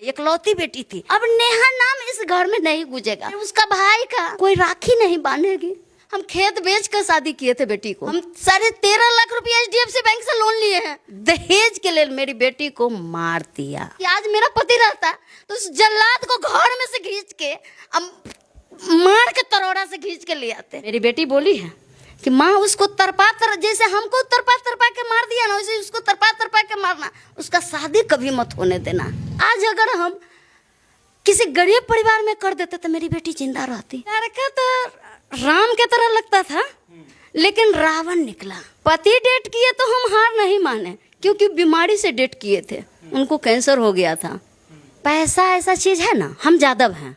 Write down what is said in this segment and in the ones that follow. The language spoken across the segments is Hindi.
इकलौती बेटी थी। अब नेहा नाम इस घर में नहीं गूंजेगा। उसका भाई का कोई राखी नहीं बांधेगी। हम खेत बेच कर शादी किए थे बेटी को। हम 13.5 लाख रुपया HDFC बैंक से लोन लिए हैं। दहेज के लिए मेरी बेटी को मार दिया। आज मेरा पति रहता तो उस जल्लाद को घर में से खींच के मार के तरोड़ा से खींच के ले आते। मेरी बेटी बोली है कि माँ उसको जैसे हमको तरपा के मार दिया ना, वैसे उसको तरपा के मारना। उसका शादी कभी मत होने देना। आज अगर हम किसी गरीब परिवार में कर देते तो मेरी बेटी जिंदा रहती। लड़का तो राम के तरह लगता था, लेकिन रावण निकला। पति डेट किए तो हम हार नहीं माने, क्योंकि बीमारी से डेट किए थे। उनको कैंसर हो गया था। पैसा ऐसा चीज है ना, हम यादव हैं,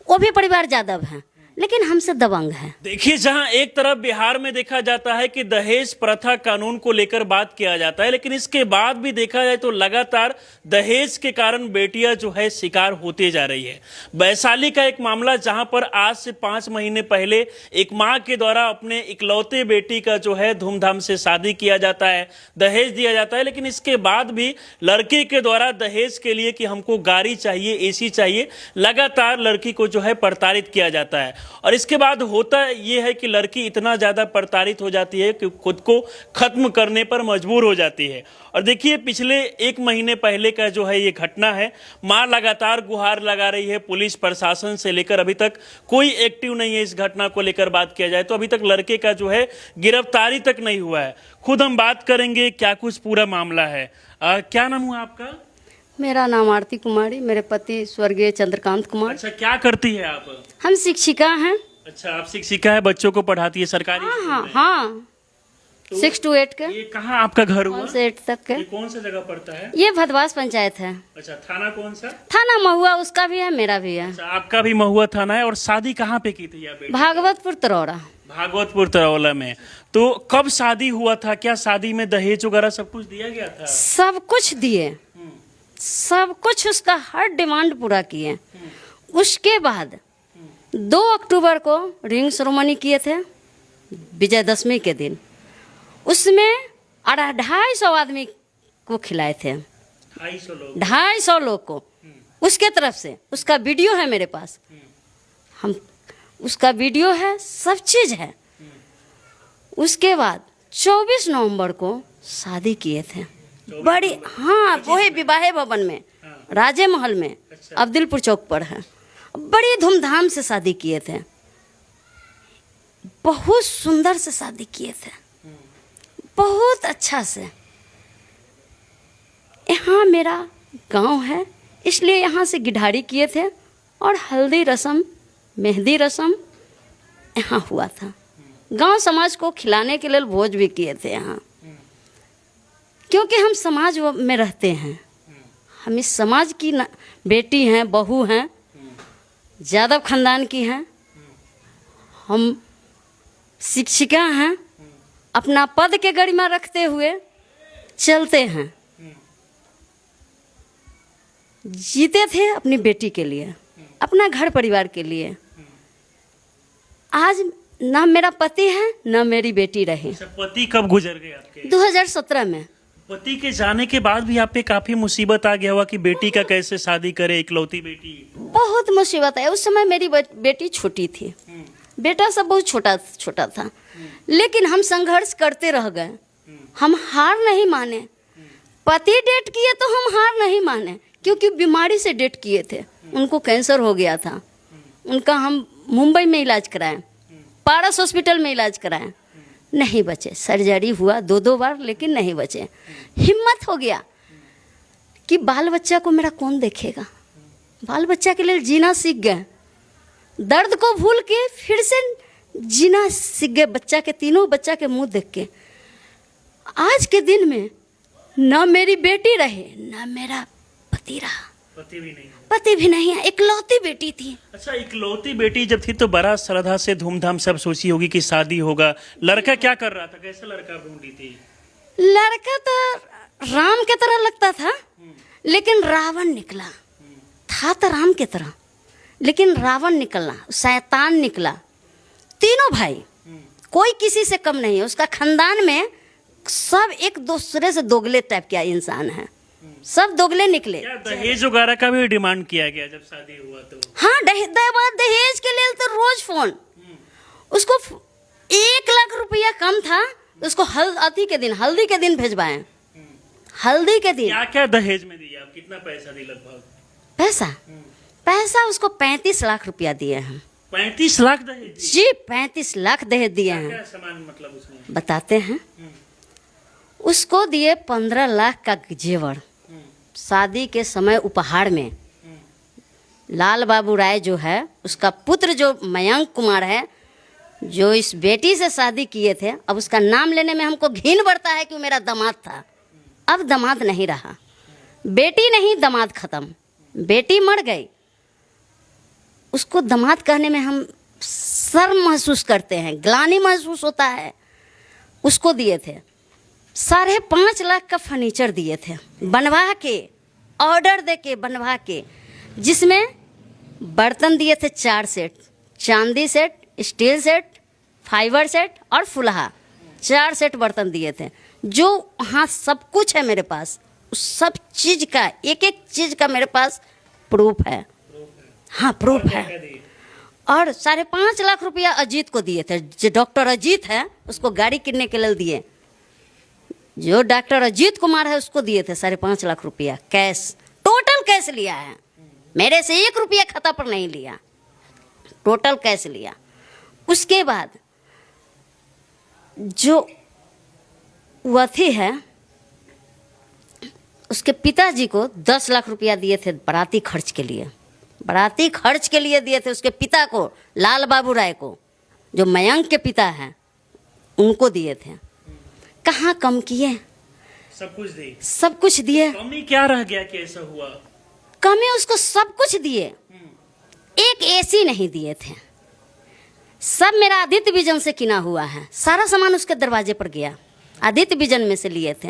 वो भी परिवार यादव है, लेकिन हमसे दबंग है। देखिए, जहां एक तरफ बिहार में देखा जाता है कि दहेज प्रथा कानून को लेकर बात किया जाता है, लेकिन इसके बाद भी देखा जाए तो लगातार दहेज के कारण बेटियां जो है शिकार होते जा रही है। वैशाली का एक मामला जहां पर आज से 5 महीने पहले एक मां के द्वारा अपने इकलौते बेटी का जो है धूमधाम से शादी किया जाता है, दहेज दिया जाता है, लेकिन इसके बाद भी लड़के के द्वारा दहेज के लिए कि हमको गाड़ी चाहिए, AC चाहिए, लगातार लड़की को जो है प्रताड़ित किया जाता है। और इसके बाद होता यह है कि लड़की इतना ज़्यादा प्रताड़ित हो जाती है कि खुद को खत्म करने पर मजबूर हो जाती है। और देखिए, पिछले 1 महीने पहले का जो है ये घटना है। मां लगातार गुहार लगा रही है। पुलिस प्रशासन से लेकर अभी तक कोई एक्टिव नहीं है। इस घटना को लेकर बात किया जाए तो अभी तक लड़के का जो है गिरफ्तारी तक नहीं हुआ है। खुद हम बात करेंगे क्या कुछ पूरा मामला है। क्या नाम हुआ आपका? मेरा नाम आरती कुमारी, मेरे पति स्वर्गीय चंद्रकांत कुमार। अच्छा, क्या करती है आप? हम शिक्षिका हैं। अच्छा, आप शिक्षिका है, बच्चों को पढ़ाती है सरकारी स्कूल में? हाँ, 6 to 8 के। ये कहाँ आपका घर हुआ? 1 से 8 तक के। ये कौन सा जगह पड़ता है? ये भदवास पंचायत है। अच्छा, थाना कौन सा? थाना महुआ, उसका भी है, मेरा भी है। अच्छा, आपका भी महुआ थाना है। और शादी कहाँ पे की थी आप? भागवतपुर तरौड़ा। भागवतपुर तरौला में। तो कब शादी हुआ था? क्या शादी में दहेज वगैरह सब कुछ दिया गया था? सब कुछ दिए, सब कुछ, उसका हर डिमांड पूरा किए। उसके बाद 2 अक्टूबर को रिंग सेरेमनी किए थे, विजयदशमी के दिन। उसमें 250 आदमी को खिलाए थे, 250 लोग को उसके तरफ से। उसका वीडियो है मेरे पास, हम उसका वीडियो है, सब चीज़ है। उसके बाद 24 नवंबर को शादी किए थे बड़ी, हाँ, वही विवाह भवन में, राजे महल में। अच्छा। अब्दुलपुर चौक पर है। बड़ी धूमधाम से शादी किए थे, बहुत सुंदर से शादी किए थे, बहुत अच्छा से। यहाँ मेरा गांव है, इसलिए यहाँ से गिढ़ारी किए थे और हल्दी रस्म, मेहंदी रस्म यहाँ हुआ था। गांव समाज को खिलाने के लिए भोज भी किए थे यहाँ, क्योंकि हम समाज में रहते हैं। हम इस समाज की बेटी हैं, बहू हैं, यादव खानदान की हैं। हम शिक्षिका हैं, अपना पद के गरिमा रखते हुए चलते हैं। जीते थे अपनी बेटी के लिए, अपना घर परिवार के लिए। आज ना मेरा पति है, ना मेरी बेटी रही। पति कब गुजर गए आपके? 2017 में। पति के जाने के बाद भी आप पे काफी मुसीबत आ गया हुआ कि बेटी का कैसे शादी करे, इकलौती बेटी। बहुत मुसीबत है। उस समय मेरी बेटी छोटी थी, बेटा सब बहुत छोटा छोटा था, लेकिन हम संघर्ष करते रह गए। हम हार नहीं माने। पति डेट किए तो हम हार नहीं माने, क्योंकि बीमारी से डेट किए थे। उनको कैंसर हो गया था। उनका हम मुंबई में इलाज कराए, पारस हॉस्पिटल में इलाज कराए, नहीं बचे। सर्जरी हुआ 2 बार, लेकिन नहीं बचे। हिम्मत हो गया कि बाल बच्चा को मेरा कौन देखेगा। बाल बच्चा के लिए जीना सीख गए, दर्द को भूल के फिर से जीना सीख गए। बच्चा के, तीनों बच्चा के मुंह देख के। आज के दिन में ना मेरी बेटी रहे, ना मेरा पति रहा। पति भी नहीं है, इकलौती बेटी थी। अच्छा, इकलौती बेटी जब थी तो बड़ा श्रद्धा से धूमधाम सब सोची होगी कि शादी होगा। लड़का क्या कर रहा था? कैसा लड़का ढूंढी थी? लड़का तो राम के तरह लगता था, लेकिन रावण निकला। था तो राम के तरह, लेकिन रावण निकला, शैतान निकला। तीनों भाई, कोई किसी से कम नहीं है। उसका खानदान में सब एक दूसरे से दोगले टाइप का इंसान है। सब दोगले निकले। क्या दहेज वगैरह का भी डिमांड किया गया जब शादी हुआ तो? हाँ, दहेज के लिए तो रोज फोन। उसको 1 लाख रुपया कम था, उसको हल्दी के दिन भेजवाए। हल्दी के दिन क्या क्या दहेज में दिया आप? कितना पैसा दी लगभग? पैसा उसको 35 लाख रुपया दिए हैं। 35 लाख दहेज? जी, 35 लाख दहेज दिए हैं। क्या सामान मतलब उसमें बताते हैं। उसको दिए 15 लाख का जेवर शादी के समय उपहार में। लाल बाबू राय जो है, उसका पुत्र जो मयंक कुमार है, जो इस बेटी से शादी किए थे, अब उसका नाम लेने में हमको घिन बढ़ता है कि वो मेरा दामाद था। अब दामाद नहीं रहा, बेटी नहीं दामाद खत्म, बेटी मर गई। उसको दामाद कहने में हम शर्म महसूस करते हैं, ग्लानि महसूस होता है। उसको दिए थे 5.5 लाख का फर्नीचर दिए थे, बनवा के, ऑर्डर दे के बनवा के, जिसमें बर्तन दिए थे 4 सेट, चांदी set, steel set, fibre set और फुलहा। 4 सेट बर्तन दिए थे। जो हाँ सब कुछ है मेरे पास, उस सब चीज़ का, एक एक चीज़ का मेरे पास प्रूफ है। हाँ, प्रूफ है। और 5.5 लाख रुपया अजीत को दिए थे। जो डॉक्टर अजीत है, उसको गाड़ी किनने के लिए दिए। जो डॉक्टर अजीत कुमार है, उसको दिए थे 5.5 लाख रुपया कैश। टोटल कैश लिया है, मेरे से 1 रुपया खाता पर नहीं लिया, टोटल कैश लिया। उसके बाद जो वथी है, उसके पिताजी को 10 लाख रुपया दिए थे बाराती खर्च के लिए। बाराती खर्च के लिए दिए थे उसके पिता को, लाल बाबू राय को, जो मयंक के पिता हैं, उनको दिए थे। कहाँ कम किए? सब कुछ दिए। सब कुछ दिए। कमी क्या रह गया कि ऐसा हुआ? कमी उसको सब कुछ दिए, एक एसी नहीं दिए थे। सब मेरा आदित्य विजन से किना हुआ है, सारा सामान उसके दरवाजे पर गया, आदित्य विजन में से लिए थे।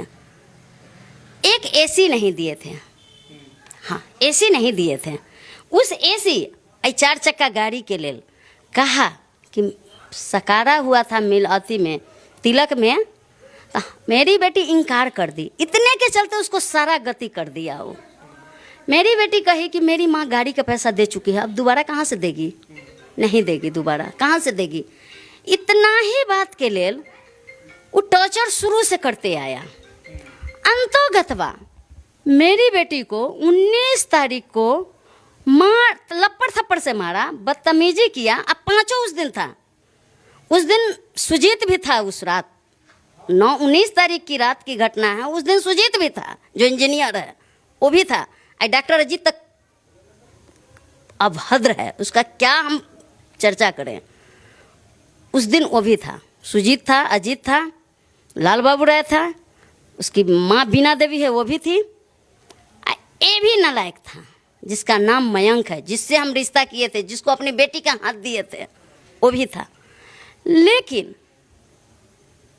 एक एसी नहीं दिए थे। हाँ, एसी नहीं दिए थे। उस एसी 4 चक्का गाड़ी के लेल कहा कि सकारा हुआ था मिल अति में, तिलक में, तो मेरी बेटी इनकार कर दी। इतने के चलते उसको सारा गति कर दिया। वो मेरी बेटी कही कि मेरी माँ गाड़ी का पैसा दे चुकी है, अब दोबारा कहाँ से देगी? नहीं देगी, दोबारा कहाँ से देगी? इतना ही बात के लेल वो टॉर्चर शुरू से करते आया। अंतोगतवा मेरी बेटी को 19 तारीख को मार, लपड़ थप्पड़ से मारा, बदतमीजी किया। अब 5 उस दिन था। उस दिन सुजीत भी था। उस रात 19 तारीख की रात की घटना है। उस दिन सुजीत भी था, जो इंजीनियर है, वो भी था। डॉक्टर अजीत तक अब हद है, उसका क्या हम चर्चा करें। उस दिन वो भी था, सुजीत था, अजीत था, लाल बाबू राय था, उसकी माँ बीना देवी है, वो भी थी। ये भी नालायक था जिसका नाम मयंक है, जिससे हम रिश्ता किए थे, जिसको अपनी बेटी का हाथ दिए थे, वो भी था। लेकिन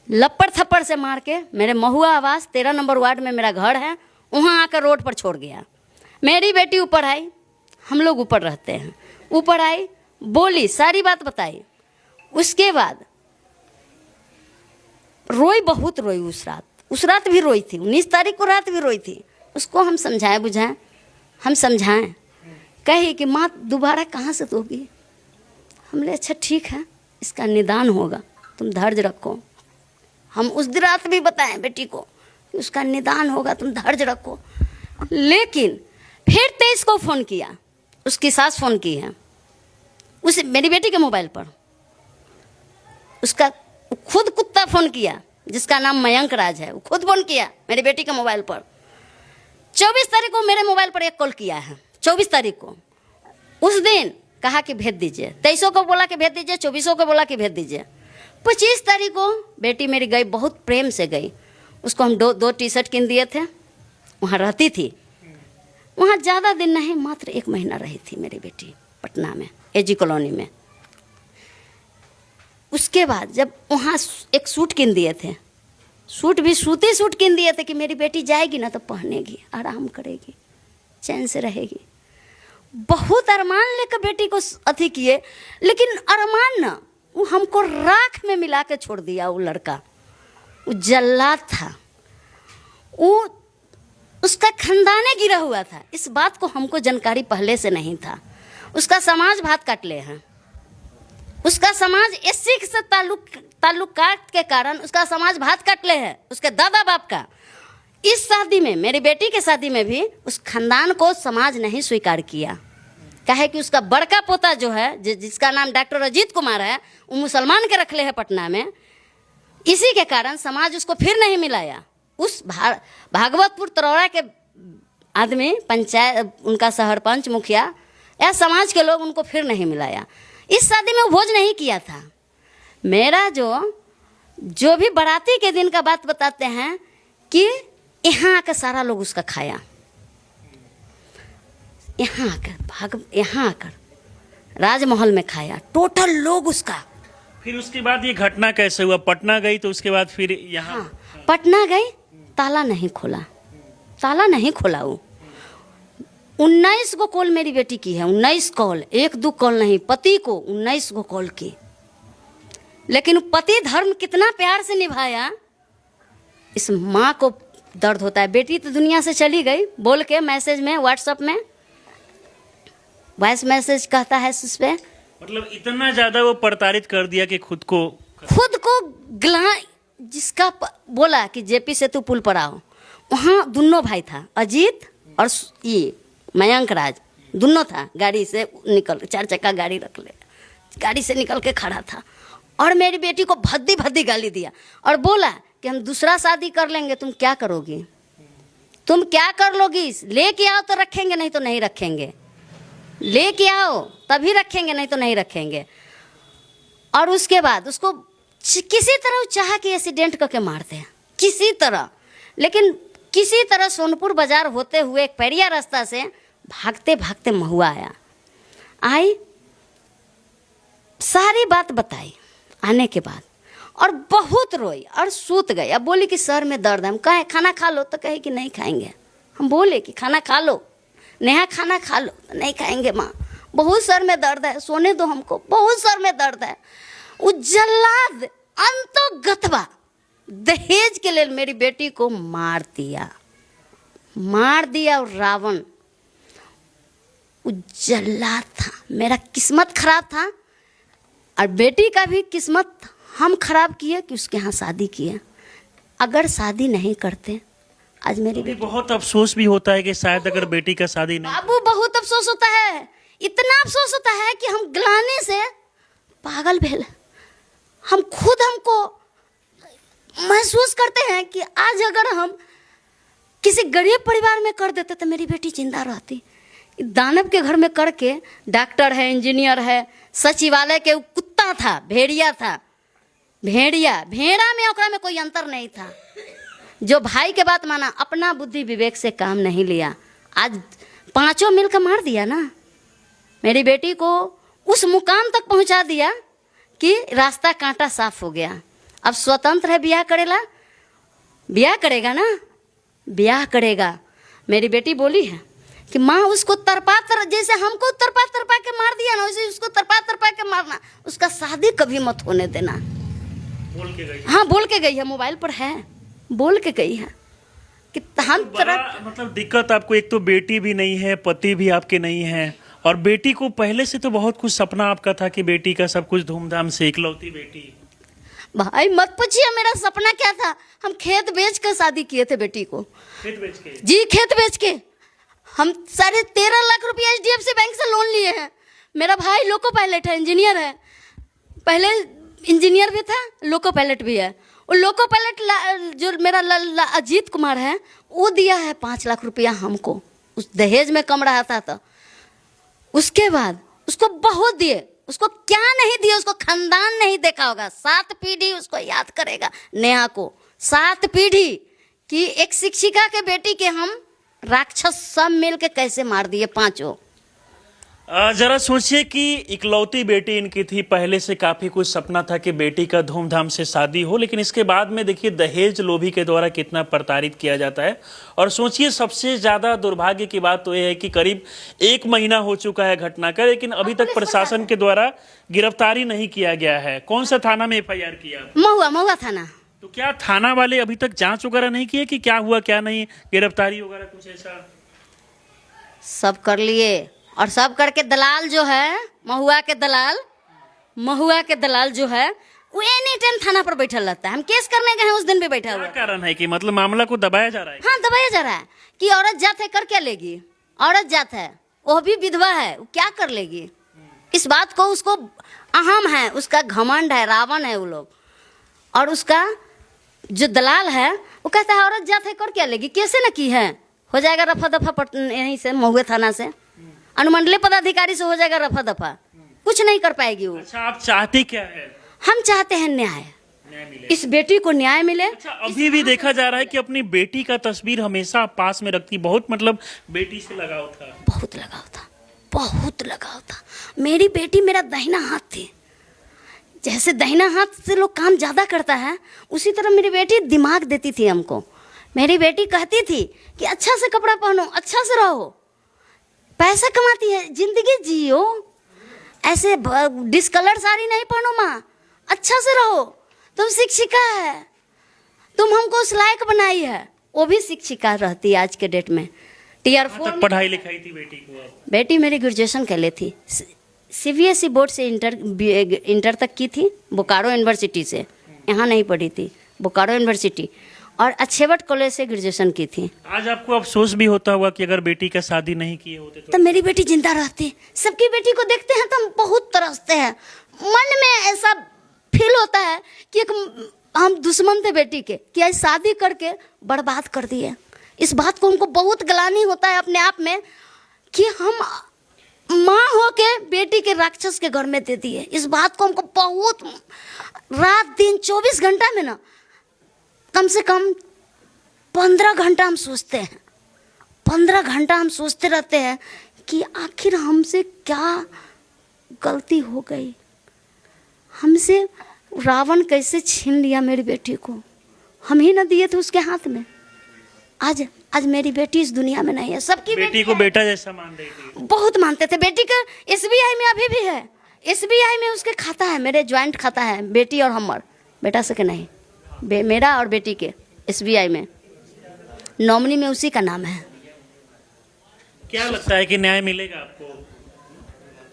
लपड़ थप्पड़ से मार के मेरे महुआ आवास 13 नंबर वार्ड में मेरा घर है, वहाँ आकर रोड पर छोड़ गया। मेरी बेटी ऊपर आई, हम लोग ऊपर रहते हैं, ऊपर आई, बोली, सारी बात बताई। उसके बाद रोई, बहुत रोई। उस रात भी रोई थी, 19 तारीख को रात भी रोई थी। उसको हम समझाए बुझाएं, हम समझाएं, कही कि माँ दोबारा कहाँ से दोगी? हमने अच्छा ठीक है, इसका निदान होगा, तुम धैर्य रखो। हम उस रात भी बताएं बेटी को कि उसका निदान होगा, तुम धैर्य रखो। लेकिन फिर 23 को फ़ोन किया, उसकी सास फ़ोन की है उस मेरी बेटी के मोबाइल पर। उसका खुद कुत्ता फ़ोन किया, जिसका नाम मयंक राज है, वो खुद फ़ोन किया मेरी बेटी के मोबाइल पर। 24 तारीख को मेरे मोबाइल पर एक कॉल किया है, 24 तारीख को। उस दिन कहा कि भेज दीजिए, 23 को बोला कि भेज दीजिए, 24 को बोला कि भेज दीजिए। 25 तारीख को बेटी मेरी गई, बहुत प्रेम से गई। उसको हम दो टी शर्ट किन दिए थे। वहाँ रहती थी, वहाँ ज़्यादा दिन नहीं, मात्र 1 महीना रही थी मेरी बेटी, पटना में, एजी कॉलोनी में। उसके बाद जब वहाँ एक सूट किन दिए थे, सूट भी सूती सूट किन दिए थे कि मेरी बेटी जाएगी ना तो पहनेगी, आराम करेगी, चैन से रहेगी। बहुत अरमान लेकर बेटी को अथी किए, लेकिन अरमान ना, वो हमको राख में मिला के छोड़ दिया। वो लड़का, वो जल्लाद था। वो उसका खानदाने गिरा हुआ था। इस बात को हमको जानकारी पहले से नहीं था। उसका समाज भात काटले हैं, उसका समाज एससी से ताल्लुकात के कारण उसका समाज भात काटले है, उसके दादा बाप का। इस शादी में, मेरी बेटी के शादी में भी उस खानदान को समाज नहीं स्वीकार किया। कहे कि उसका बड़का पोता जो है, जिसका नाम डॉक्टर अजीत कुमार है, वो मुसलमान के रखले है पटना में। इसी के कारण समाज उसको फिर नहीं मिलाया। उस भागवतपुर तरोड़ा के आदमी, पंचायत, उनका सरपंच, मुखिया या समाज के लोग उनको फिर नहीं मिलाया। इस शादी में वो भोज नहीं किया था। मेरा जो भी बाराती के दिन का बात बताते हैं कि यहाँ आकर सारा लोग उसका खाया, यहाँ आकर राजमहल में खाया, टोटल लोग उसका। फिर उसके बाद ये घटना कैसे हुआ? पटना गई तो उसके बाद फिर यहाँ? हाँ, पटना गई, ताला नहीं खोला। वो 19 गो कॉल मेरी बेटी की है, 19 कॉल, 1-2 कॉल नहीं, पति को 19 गो कॉल की। लेकिन पति धर्म कितना प्यार से निभाया, इस माँ को दर्द होता है। बेटी तो दुनिया से चली गई, बोल के मैसेज में, व्हाट्सएप में वॉइस मैसेज कहता है उस पे। मतलब इतना ज्यादा वो प्रताड़ित कर दिया कि खुद को जिसका बोला कि जेपी सेतु पुल पर आओ, वहाँ दोनों भाई था, अजीत और ये मयंक राज, दोनों था। गाड़ी से निकल, 4 चक्का गाड़ी रख ले, गाड़ी से निकल के खड़ा था और मेरी बेटी को भद्दी गाली दिया और बोला कि हम दूसरा शादी कर लेंगे, तुम क्या करोगी, तुम क्या कर लोगी? लेके आओ तो रखेंगे, नहीं तो नहीं रखेंगे। लेके आओ तभी रखेंगे, नहीं तो नहीं रखेंगे। और उसके बाद उसको किसी तरह चाह के एक्सीडेंट करके मारते हैं, किसी तरह। लेकिन किसी तरह सोनपुर बाजार होते हुए एक पेड़िया रास्ता से भागते भागते महुआ आई, सारी बात बताई आने के बाद, और बहुत रोई और सूत गई। अब बोली कि सर में दर्द है। हम कहे खाना खा लो, तो कहे कि नहीं खाएंगे। हम बोले कि खाना खा लो, नेहा खाना खा लो, तो नहीं खाएंगे माँ, बहुत सर में दर्द है, सोने दो हमको, बहुत सर में दर्द है। उज्जलाद अंतोगतवा दहेज के लिए मेरी बेटी को मार दिया। और रावण उज्जलाद था। मेरा किस्मत खराब था और बेटी का भी किस्मत हम खराब किए कि उसके यहाँ शादी किए। अगर शादी नहीं करते, आज मेरी बेटी, बहुत अफसोस भी होता है कि शायद अगर बेटी का शादी नहीं। बाबू बहुत अफसोस होता है, इतना अफसोस होता है कि हम ग्लानि से पागल भेल। हम खुद हमको महसूस करते हैं कि आज अगर हम किसी गरीब परिवार में कर देते तो मेरी बेटी जिंदा रहती। दानव के घर में करके, डॉक्टर है, इंजीनियर है, सचिवालय के कुत्ता था, भेड़िया था, भेड़ा में ओकरा में कोई अंतर नहीं था। जो भाई के बात माना, अपना बुद्धि विवेक से काम नहीं लिया, आज 5 मिलकर मार दिया ना। मेरी बेटी को उस मुकाम तक पहुंचा दिया कि रास्ता कांटा साफ हो गया। अब स्वतंत्र है, ब्याह करेगा ना, ब्याह करेगा। मेरी बेटी बोली है कि माँ उसको जैसे हमको तरपा के मार दिया ना, वैसे उसको तरपा के मारना, उसका शादी कभी मत होने देना। बोल के गई? हाँ, बोल के गई है, मोबाइल पर है, बोल के गई है कि हम मतलब दिक्कत आपको, एक तो बेटी भी नहीं है, पति भी आपके नहीं है, और बेटी को पहले से तो बहुत कुछ सपना आपका था कि बेटी का सब कुछ धूमधाम से, इकलौती बेटी। भाई मत पूछिए मेरा सपना क्या था। हम खेत बेच कर शादी किए थे बेटी को। खेत बेच के? जी, खेत बेच के। हम 13.5 लाख रुपया HDFC बैंक से लोन लिए हैं। मेरा भाई लोको पायलट है, इंजीनियर है, पहले इंजीनियर भी था, लोको पायलट भी है। और लोको पायलट जो मेरा अजीत कुमार है, वो दिया है 5 लाख रुपया हमको, उस दहेज में कम रहा था। तो उसके बाद उसको बहुत दिए, उसको क्या नहीं दिए, उसको खानदान नहीं देखा होगा। 7 पीढ़ी उसको याद करेगा, नेहा को 7 पीढ़ी कि एक शिक्षिका के बेटी के हम राक्षस सब मिल के कैसे मार दिए 5। जरा सोचिए कि इकलौती बेटी इनकी थी, पहले से काफी कुछ सपना था कि बेटी का धूमधाम से शादी हो, लेकिन इसके बाद में देखिए दहेज लोभी के द्वारा कितना प्रताड़ित किया जाता है। और सोचिए सबसे ज्यादा दुर्भाग्य की बात तो यह है कि करीब 1 महीना हो चुका है घटना का, लेकिन अभी तक प्रशासन के द्वारा गिरफ्तारी नहीं किया गया है। कौन सा थाना में FIR किया? महुआ थाना। तो क्या थाना वाले अभी तक जांच वगैरह नहीं किए कि क्या हुआ क्या नहीं, गिरफ्तारी वगैरह कुछ ऐसा? सब कर लिए, और सब करके दलाल जो है, महुआ के दलाल जो है वो एनी टाइम थाना पर बैठा रहता है। हम केस करने गए हैं, उस दिन भी बैठा हुआ क्या है। कारण है कि मतलब मामला को दबाया जा रहा है? हाँ, दबाया जा रहा है कि औरत जात है, कर क्या लेगी? औरत जात है, वो भी विधवा है, वो क्या कर लेगी? इस बात को उसको अहम है, उसका घमंड है, रावण है वो लोग। और उसका जो दलाल है वो कहता है औरत जात है, कर क्या लेगी? कैसे न की है, हो जाएगा रफा दफा यहीं से, महुए थाना से, अनुमंडलीय पदाधिकारी से हो जाएगा रफा दफा, कुछ नहीं कर पाएगी वो। अच्छा, आप चाहती क्या है? हम चाहते हैं न्याय मिले, इस बेटी को न्याय मिले। अच्छा, अभी भी देखा जा रहा है कि अपनी बेटी का तस्वीर हमेशा आप पास में रखती, बहुत मतलब बेटी से लगाव था। बहुत लगाव था, बहुत लगाव था। मेरी बेटी मेरा दाहिना हाथ थी। जैसे दाहिना हाथ से लोग काम ज़्यादा करता है, उसी तरह मेरी बेटी दिमाग देती थी हमको। मेरी बेटी कहती थी कि अच्छा से कपड़ा पहनो, अच्छा से रहो, पैसा कमाती है, जिंदगी जियो, ऐसे डिस्कलर साड़ी नहीं पहनो माँ, अच्छा से रहो, तुम शिक्षिका है, तुम हमको उस लायक बनाई है। वो भी शिक्षिका रहती है आज के डेट में। टीयर 4 पढ़ाई लिखाई थी बेटी को? बेटी मेरी ग्रेजुएशन कर ली थी, सीबीएसई बोर्ड से इंटर तक की थी, बोकारो यूनिवर्सिटी से। यहाँ नहीं पढ़ी थी, बोकारो यूनिवर्सिटी, और अच्छेवट कॉलेज से ग्रेजुएशन की थी। आज आपको अफसोस भी होता होगा कि अगर बेटी का शादी नहीं किए होते तो मेरी बेटी जिंदा रहती। सबकी बेटी को देखते हैं तो हम बहुत तरसते हैं, मन में ऐसा फील होता है कि एक हम दुश्मन थे बेटी के, कि आज शादी करके बर्बाद कर दिए। इस बात को हमको बहुत ग्लानि होता है अपने आप में कि हम माँ हो के बेटी के राक्षस के घर में दे दिए। इस बात को हमको बहुत रात दिन 24 घंटा में ना कम से कम 15 घंटा हम सोचते हैं, 15 घंटा हम सोचते रहते हैं कि आखिर हमसे क्या गलती हो गई, हमसे रावण कैसे छीन लिया मेरी बेटी को, हम ही ना दिए थे उसके हाथ में। आज मेरी बेटी इस दुनिया में नहीं है। सबकी बेटी को बेटा जैसा मान रही थी, बहुत मानते थे। बेटी का एसबीआई में अभी भी है, एसबीआई में उसके खाता है, मेरे ज्वाइंट खाता है, बेटी और हमर बेटा से के नहीं, मेरा और बेटी के एसबीआई में नॉमिनी में उसी का नाम है। क्या लगता है कि न्याय मिलेगा आपको?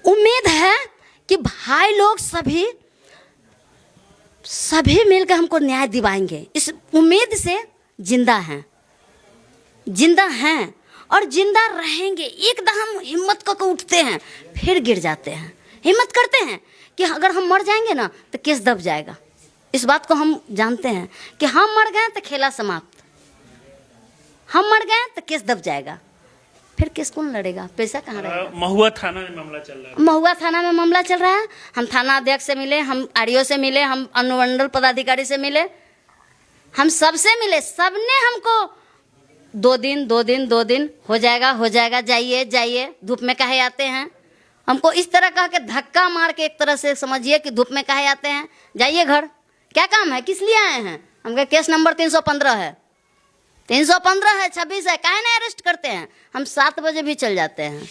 उम्मीद है कि भाई लोग सभी मिलकर हमको न्याय दिवाएंगे। इस उम्मीद से जिंदा हैं और जिंदा रहेंगे। एकदम हिम्मत करके उठते हैं, फिर गिर जाते हैं। हिम्मत करते हैं कि अगर हम मर जाएंगे ना तो केस दब जाएगा। इस बात को हम जानते हैं कि हम मर गए तो खेला समाप्त, हम मर गए तो केस दब जाएगा, फिर केस कौन लड़ेगा, पैसा कहाँ रहेगा। महुआ थाना में मामला चल रहा है। महुआ थाना में मामला चल रहा है। हम थाना अध्यक्ष से मिले, हम आरओ से मिले, हम अनुमंडल पदाधिकारी से मिले, हम सबसे मिले। सबने हमको 2 दिन हो जाएगा, जाइए धूप में काहे आते हैं। हमको इस तरह कह के धक्का मार के, एक तरह से समझिए कि धूप में काहे आते हैं, जाइए घर, क्या काम है, किस लिए आए हैं। हमका केस नंबर 315 है, 26 है, काहे नहीं अरेस्ट करते हैं। हम 7 बजे भी चल जाते हैं।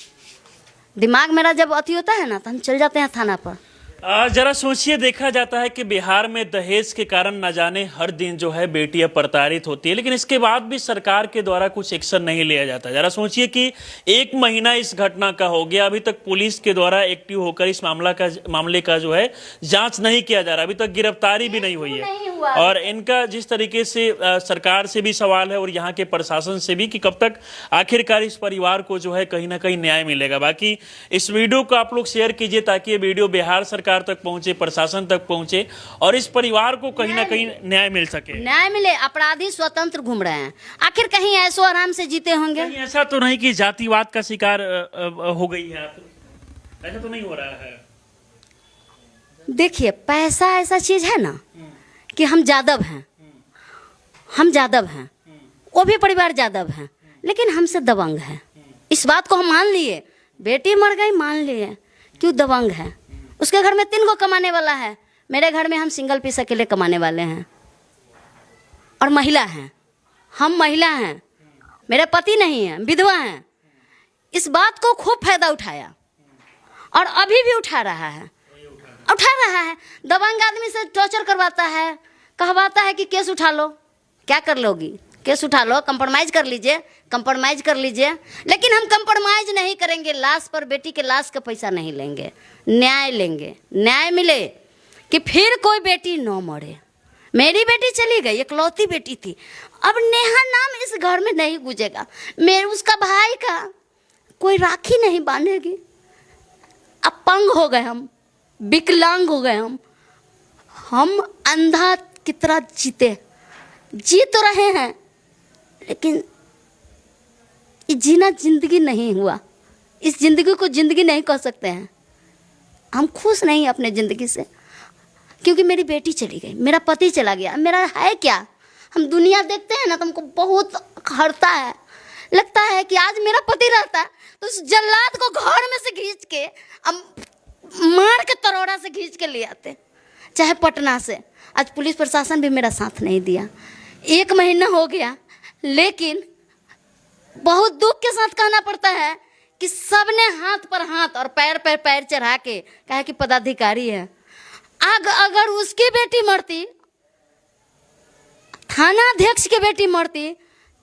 दिमाग मेरा जब अति होता है ना तो हम चल जाते हैं थाना पर। जरा सोचिए, देखा जाता है कि बिहार में दहेज के कारण न जाने हर दिन जो है बेटियां प्रताड़ित होती है, लेकिन इसके बाद भी सरकार के द्वारा कुछ एक्शन नहीं लिया जाता। जरा सोचिए कि 1 महीना इस घटना का हो गया, अभी तक पुलिस के द्वारा एक्टिव होकर इस मामले का जो है जांच नहीं किया जा रहा, अभी तक गिरफ्तारी भी नहीं हुई है। और इनका जिस तरीके से सरकार से भी सवाल है और यहाँ के प्रशासन से भी कि कब तक आखिरकार इस परिवार को जो है कहीं ना कहीं न्याय मिलेगा। बाकी इस वीडियो को आप लोग शेयर कीजिए ताकि ये वीडियो बिहार सरकार तक पहुंचे, प्रशासन तक पहुंचे और इस परिवार को कहीं ना कहीं न्याय मिल सके, न्याय मिले। अपराधी स्वतंत्र घूम रहे हैं, आखिर कहीं ऐसो आराम से जीते होंगे। ऐसा तो नहीं कि जातिवाद का शिकार हो गई है, ऐसा तो नहीं हो रहा है। देखिए, पैसा ऐसा चीज है ना कि हम जादव हैं, वो भी परिवार जादव है, लेकिन हमसे दबंग है। इस बात को हम मान लिए, बेटी मर गई मान लिए, क्यों दबंग है। उसके घर में 3 गो कमाने वाला है, मेरे घर में हम सिंगल पीस अकेले कमाने वाले हैं और महिला हैं। हम महिला हैं, मेरे पति नहीं है, विधवा हैं। इस बात को खूब फायदा उठाया और अभी भी उठा रहा है। दबंग आदमी से टॉर्चर करवाता है, कहवाता है कि केस उठा लो। क्या कर लोगी? केस उठा लो, कंप्रोमाइज कर लीजिए, कंप्रोमाइज कर लीजिए। लेकिन हम कंप्रोमाइज नहीं करेंगे। लाश पर, बेटी के लाश का पैसा नहीं लेंगे, न्याय लेंगे। न्याय मिले कि फिर कोई बेटी न मरे। मेरी बेटी चली गई, इकलौती बेटी थी। अब नेहा नाम इस घर में नहीं गूंजेगा। मेरे उसका भाई का कोई राखी नहीं बांधेगी। अपंग हो गए हम, विकलांग हो गए हम अंधा की तरह जी तो रहे हैं, लेकिन ये जीना जिंदगी नहीं हुआ। इस जिंदगी को जिंदगी नहीं कह सकते हैं। हम खुश नहीं अपने ज़िंदगी से, क्योंकि मेरी बेटी चली गई, मेरा पति चला गया। मेरा है क्या? हम दुनिया देखते हैं ना तो हमको बहुत हरता है। लगता है कि आज मेरा पति रहता तो उस जल्लाद को घर में से खींच के मार के तरोड़ा से खींच के ले आते, चाहे पटना से। आज पुलिस प्रशासन भी मेरा साथ नहीं दिया। 1 महीना हो गया, लेकिन बहुत दुख के साथ कहना पड़ता है कि सबने हाथ पर हाथ और पैर पर पैर चढ़ा के कहा कि पदाधिकारी है। अगर उसकी बेटी मरती, थाना अध्यक्ष की बेटी मरती,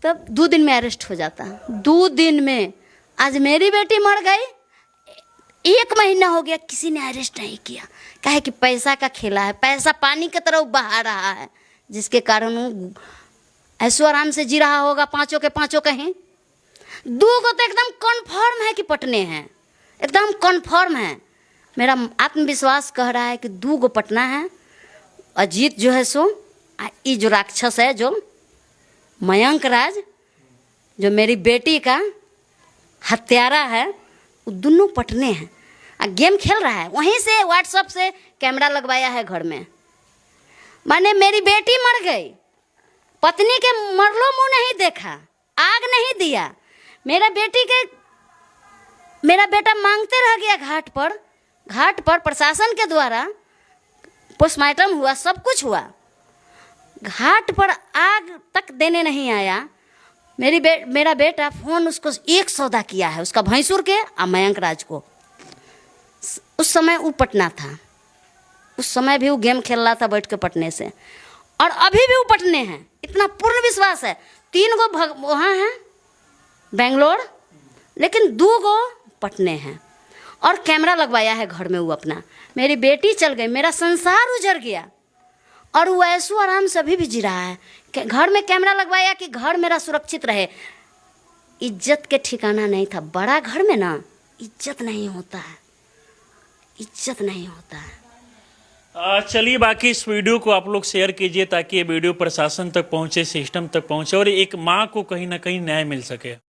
तब 2 दिन में अरेस्ट हो जाता। 2 दिन में। आज मेरी बेटी मर गई, 1 महीना हो गया, किसी ने अरेस्ट नहीं किया। कहे कि पैसा का खेला है, पैसा पानी की तरह बहा रहा है, जिसके कारण वो ऐसो आराम से जी रहा होगा। 5 के 5 कहीं। 2 को तो एकदम कन्फर्म है कि पटने हैं, एकदम कन्फर्म है। मेरा आत्मविश्वास कह रहा है कि 2 को पटना है। अजीत जो है सो, ये जो राक्षस है, जो मयंक राज, जो मेरी बेटी का हत्यारा है, वो दोनों पटने हैं। गेम खेल रहा है, वहीं से व्हाट्सएप से कैमरा लगवाया है घर में। माने मेरी बेटी मर गई, पत्नी के मरलो मुंह नहीं देखा, आग नहीं दिया। मेरा बेटा मांगते रह गया घाट पर प्रशासन के द्वारा पोस्टमार्टम हुआ, सब कुछ हुआ। घाट पर आग तक देने नहीं आया। मेरा बेटा फोन उसको 1 सौदा किया है, उसका भैंसुर के और मयंक राज को। उस समय वो पटना था, उस समय भी वो गेम खेल रहा था बैठ के पटने से, और अभी भी वो पटने हैं। इतना पूर्ण विश्वास है। 3 गो वहाँ हैं बेंगलोर, लेकिन 2 गो पटने हैं। और कैमरा लगवाया है घर में वो अपना। मेरी बेटी चल गई, मेरा संसार उजड़ गया, और वो ऐसो आराम से अभी भी जी रहा है। घर में कैमरा लगवाया कि घर मेरा सुरक्षित रहे। इज्जत के ठिकाना नहीं था। बड़ा घर में ना इज्जत नहीं होता है, इज्जत नहीं होता है। चलिए, बाकी इस वीडियो को आप लोग शेयर कीजिए ताकि ये वीडियो प्रशासन तक पहुंचे, सिस्टम तक पहुंचे और एक माँ को कहीं ना कहीं न्याय मिल सके।